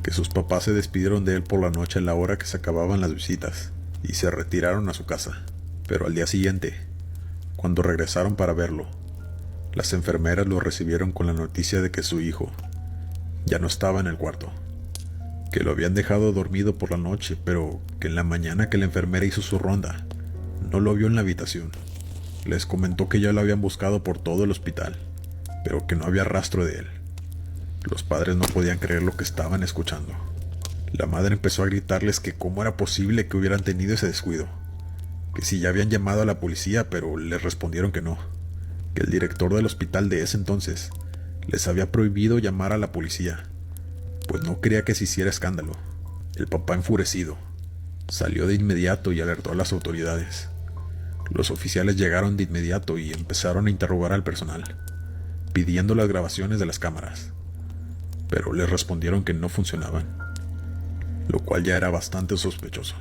Que sus papás se despidieron de él por la noche a la hora que se acababan las visitas y se retiraron a su casa. Pero al día siguiente, cuando regresaron para verlo, las enfermeras lo recibieron con la noticia de que su hijo ya no estaba en el cuarto, que lo habían dejado dormido por la noche, pero que en la mañana que la enfermera hizo su ronda, no lo vio en la habitación. Les comentó que ya lo habían buscado por todo el hospital, pero que no había rastro de él. Los padres no podían creer lo que estaban escuchando. La madre empezó a gritarles que cómo era posible que hubieran tenido ese descuido, que si ya habían llamado a la policía, pero les respondieron que no, que el director del hospital de ese entonces les había prohibido llamar a la policía, pues no quería que se hiciera escándalo. El papá, enfurecido, salió de inmediato y alertó a las autoridades. Los oficiales llegaron de inmediato y empezaron a interrogar al personal, pidiendo las grabaciones de las cámaras, pero les respondieron que no funcionaban, lo cual ya era bastante sospechoso.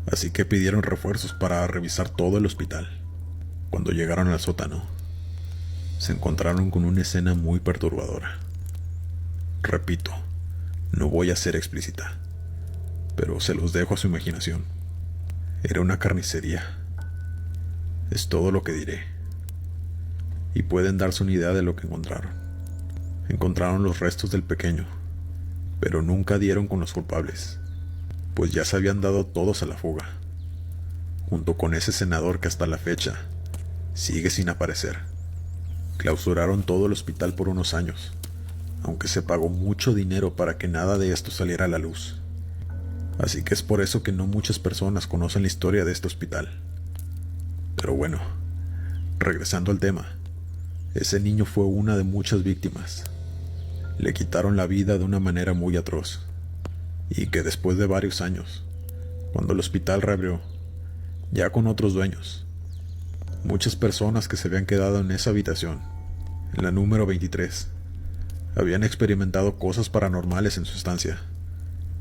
Así que pidieron refuerzos para revisar todo el hospital. Cuando llegaron al sótano, se encontraron con una escena muy perturbadora. Repito, no voy a ser explícita, pero se los dejo a su imaginación. Era una carnicería. Es todo lo que diré. Y pueden darse una idea de lo que encontraron. Encontraron los restos del pequeño, pero nunca dieron con los culpables, pues ya se habían dado todos a la fuga, junto con ese senador que hasta la fecha sigue sin aparecer. Clausuraron todo el hospital por unos años, aunque se pagó mucho dinero para que nada de esto saliera a la luz. Así que es por eso que no muchas personas conocen la historia de este hospital. Pero bueno, regresando al tema, ese niño fue una de muchas víctimas. Le quitaron la vida de una manera muy atroz, y que después de varios años, cuando el hospital reabrió, ya con otros dueños, muchas personas que se habían quedado en esa habitación, en la número 23, habían experimentado cosas paranormales en su estancia,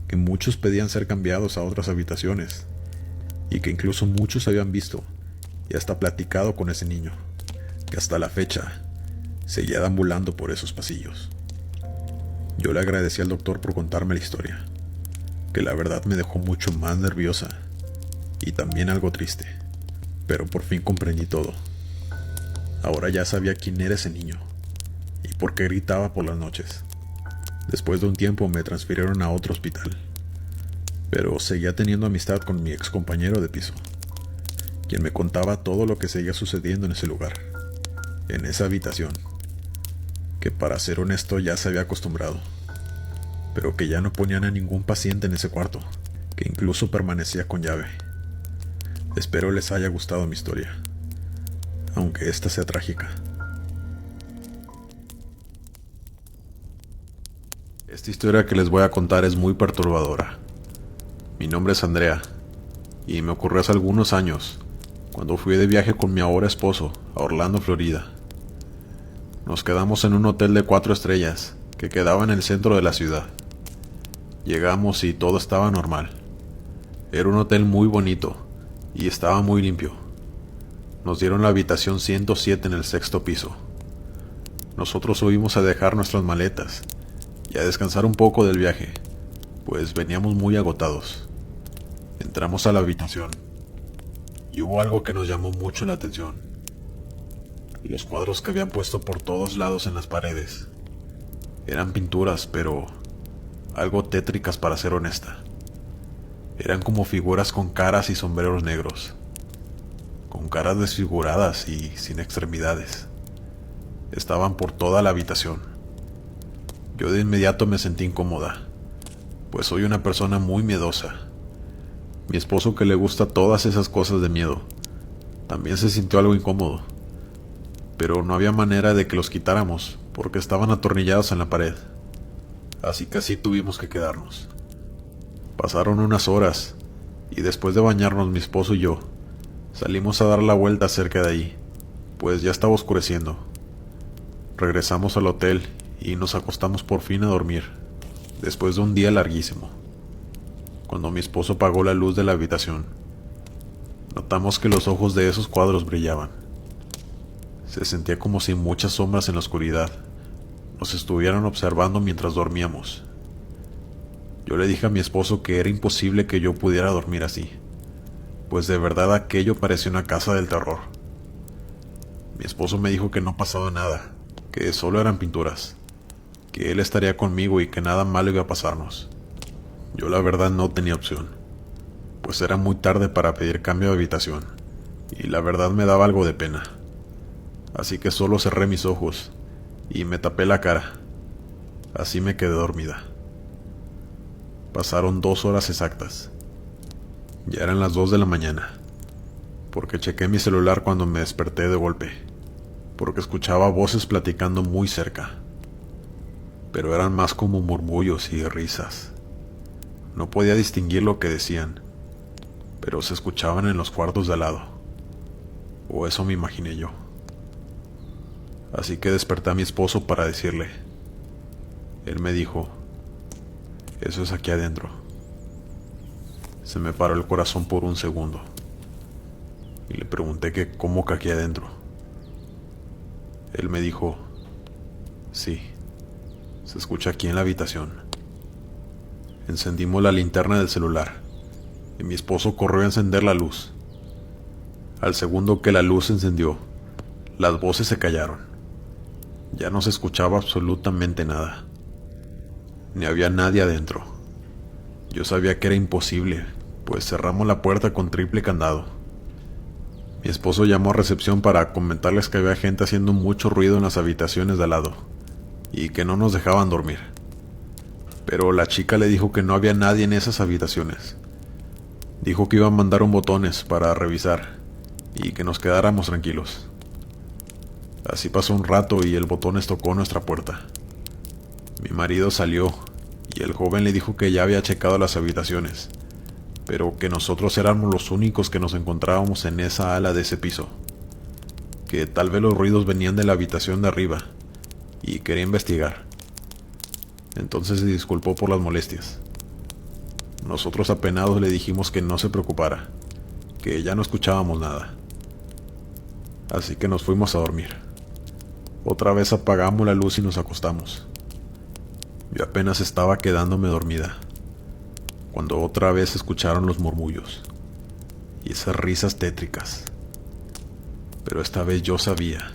que muchos pedían ser cambiados a otras habitaciones, y que incluso muchos habían visto y hasta platicado con ese niño, que hasta la fecha seguía deambulando por esos pasillos. Yo le agradecí al doctor por contarme la historia, que la verdad me dejó mucho más nerviosa y también algo triste, pero por fin comprendí todo. Ahora ya sabía quién era ese niño y por qué gritaba por las noches. Después de un tiempo me transfirieron a otro hospital, pero seguía teniendo amistad con mi ex compañero de piso, quien me contaba todo lo que seguía sucediendo en ese lugar, en esa habitación, que para ser honesto ya se había acostumbrado, pero que ya no ponían a ningún paciente en ese cuarto, que incluso permanecía con llave. Espero les haya gustado mi historia, aunque esta sea trágica. Esta historia que les voy a contar es muy perturbadora. Mi nombre es Andrea, y me ocurrió hace algunos años, cuando fui de viaje con mi ahora esposo a Orlando, Florida. Nos quedamos en un hotel de 4 estrellas que quedaba en el centro de la ciudad. Llegamos y todo estaba normal. Era un hotel muy bonito y estaba muy limpio. Nos dieron la habitación 107 en el 6º piso. Nosotros subimos a dejar nuestras maletas y a descansar un poco del viaje, pues veníamos muy agotados. Entramos a la habitación y hubo algo que nos llamó mucho la atención. Los cuadros que habían puesto por todos lados en las paredes eran pinturas, pero algo tétricas para ser honesta. Eran como figuras con caras y sombreros negros, con caras desfiguradas y sin extremidades. Estaban por toda la habitación. Yo de inmediato me sentí incómoda, pues soy una persona muy miedosa. Mi esposo, que le gusta todas esas cosas de miedo, también se sintió algo incómodo, pero no había manera de que los quitáramos porque estaban atornillados en la pared. Así que así tuvimos que quedarnos. Pasaron unas horas y después de bañarnos mi esposo y yo salimos a dar la vuelta cerca de ahí, pues ya estaba oscureciendo. Regresamos al hotel y nos acostamos por fin a dormir, después de un día larguísimo. Cuando mi esposo apagó la luz de la habitación, notamos que los ojos de esos cuadros brillaban. Se sentía como si muchas sombras en la oscuridad nos estuvieran observando mientras dormíamos. Yo le dije a mi esposo que era imposible que yo pudiera dormir así, pues de verdad aquello parecía una casa del terror. Mi esposo me dijo que no pasaba nada, que solo eran pinturas, que él estaría conmigo y que nada malo iba a pasarnos. Yo la verdad no tenía opción, pues era muy tarde para pedir cambio de habitación, y la verdad me daba algo de pena. Así que solo cerré mis ojos y me tapé la cara. Así me quedé dormida. Pasaron 2 horas exactas. Ya eran las 2 de la mañana, porque chequé mi celular cuando me desperté de golpe, porque escuchaba voces platicando muy cerca, pero eran más como murmullos y risas. No podía distinguir lo que decían, pero se escuchaban en los cuartos de al lado, o eso me imaginé yo. Así que desperté a mi esposo para decirle. Él me dijo: eso es aquí adentro. Se me paró el corazón por un segundo y le pregunté que cómo que aquí adentro. Él me dijo: sí, se escucha aquí en la habitación. Encendimos la linterna del celular y mi esposo corrió a encender la luz. Al segundo que la luz se encendió, las voces se callaron. Ya no se escuchaba absolutamente nada. Ni había nadie adentro. Yo sabía que era imposible, pues cerramos la puerta con triple candado. Mi esposo llamó a recepción para comentarles que había gente haciendo mucho ruido en las habitaciones de al lado y que no nos dejaban dormir. Pero la chica le dijo que no había nadie en esas habitaciones. Dijo que iba a mandar un botones para revisar y que nos quedáramos tranquilos. Así pasó un rato y el botones tocó nuestra puerta. Mi marido salió y el joven le dijo que ya había checado las habitaciones, pero que nosotros éramos los únicos que nos encontrábamos en esa ala de ese piso, que tal vez los ruidos venían de la habitación de arriba y quería investigar. Entonces se disculpó por las molestias. Nosotros apenados le dijimos que no se preocupara, que ya no escuchábamos nada. Así que nos fuimos a dormir. Otra vez apagamos la luz y nos acostamos. Yo apenas estaba quedándome dormida, cuando otra vez escucharon los murmullos y esas risas tétricas. Pero esta vez yo sabía,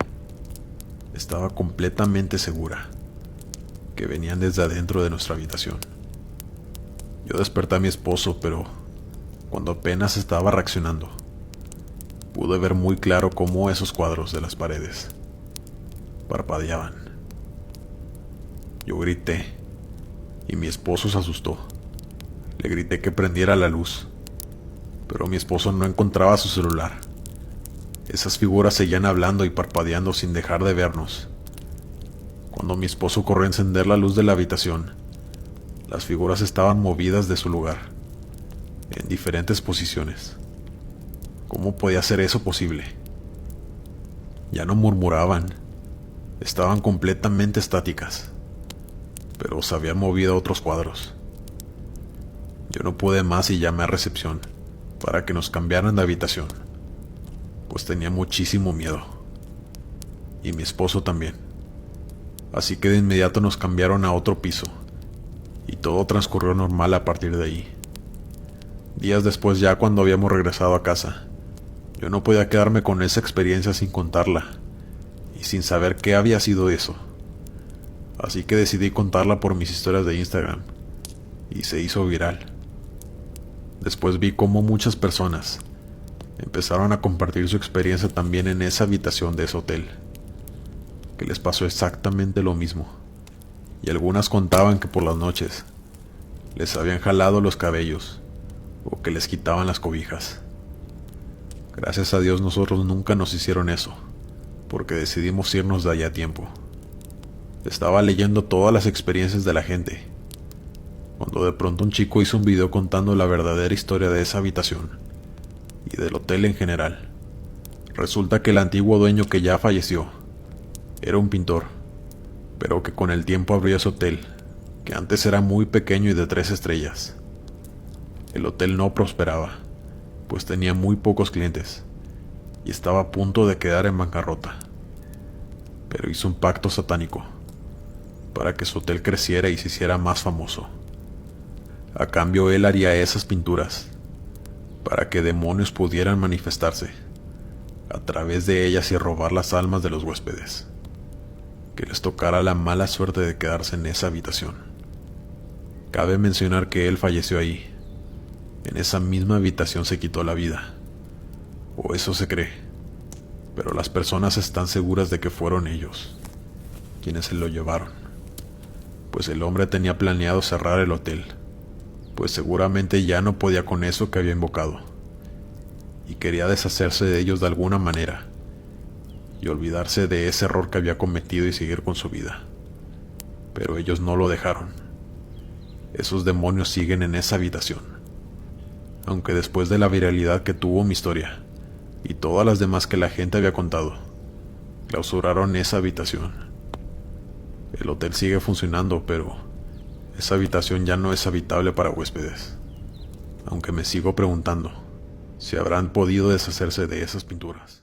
estaba completamente segura, que venían desde adentro de nuestra habitación. Yo desperté a mi esposo, pero cuando apenas estaba reaccionando, pude ver muy claro cómo esos cuadros de las paredes parpadeaban. Yo grité y mi esposo se asustó. Le grité que prendiera la luz, pero mi esposo no encontraba su celular. Esas figuras seguían hablando y parpadeando sin dejar de vernos. Cuando mi esposo corrió a encender la luz de la habitación, las figuras estaban movidas de su lugar, en diferentes posiciones. ¿Cómo podía ser eso posible? Ya no murmuraban, estaban completamente estáticas, pero se habían movido a otros cuadros. Yo no pude más y llamé a recepción para que nos cambiaran de habitación, pues tenía muchísimo miedo. Y mi esposo también. Así que de inmediato nos cambiaron a otro piso, y todo transcurrió normal a partir de ahí. Días después, ya cuando habíamos regresado a casa, yo no podía quedarme con esa experiencia sin contarla, y sin saber qué había sido eso. Así que decidí contarla por mis historias de Instagram, y se hizo viral. Después vi cómo muchas personas empezaron a compartir su experiencia también en esa habitación de ese hotel, que les pasó exactamente lo mismo, y algunas contaban que por las noches les habían jalado los cabellos o que les quitaban las cobijas. Gracias a Dios nosotros nunca nos hicieron eso, porque decidimos irnos de allá a tiempo. Estaba leyendo todas las experiencias de la gente, cuando de pronto un chico hizo un video contando la verdadera historia de esa habitación y del hotel en general. Resulta que el antiguo dueño, que ya falleció, era un pintor, pero que con el tiempo abrió ese hotel, que antes era muy pequeño y de 3 estrellas. El hotel no prosperaba, pues tenía muy pocos clientes y estaba a punto de quedar en bancarrota. Pero hizo un pacto satánico para que su hotel creciera y se hiciera más famoso. A cambio, él haría esas pinturas para que demonios pudieran manifestarse a través de ellas y robar las almas de los huéspedes, que les tocara la mala suerte de quedarse en esa habitación. Cabe mencionar que él falleció ahí. En esa misma habitación se quitó la vida, o eso se cree, pero las personas están seguras de que fueron ellos quienes se lo llevaron, pues el hombre tenía planeado cerrar el hotel, pues seguramente ya no podía con eso que había invocado, y quería deshacerse de ellos de alguna manera, y olvidarse de ese error que había cometido y seguir con su vida. Pero ellos no lo dejaron. Esos demonios siguen en esa habitación, aunque después de la viralidad que tuvo mi historia y todas las demás que la gente había contado, clausuraron esa habitación. El hotel sigue funcionando, pero esa habitación ya no es habitable para huéspedes, aunque me sigo preguntando si habrán podido deshacerse de esas pinturas.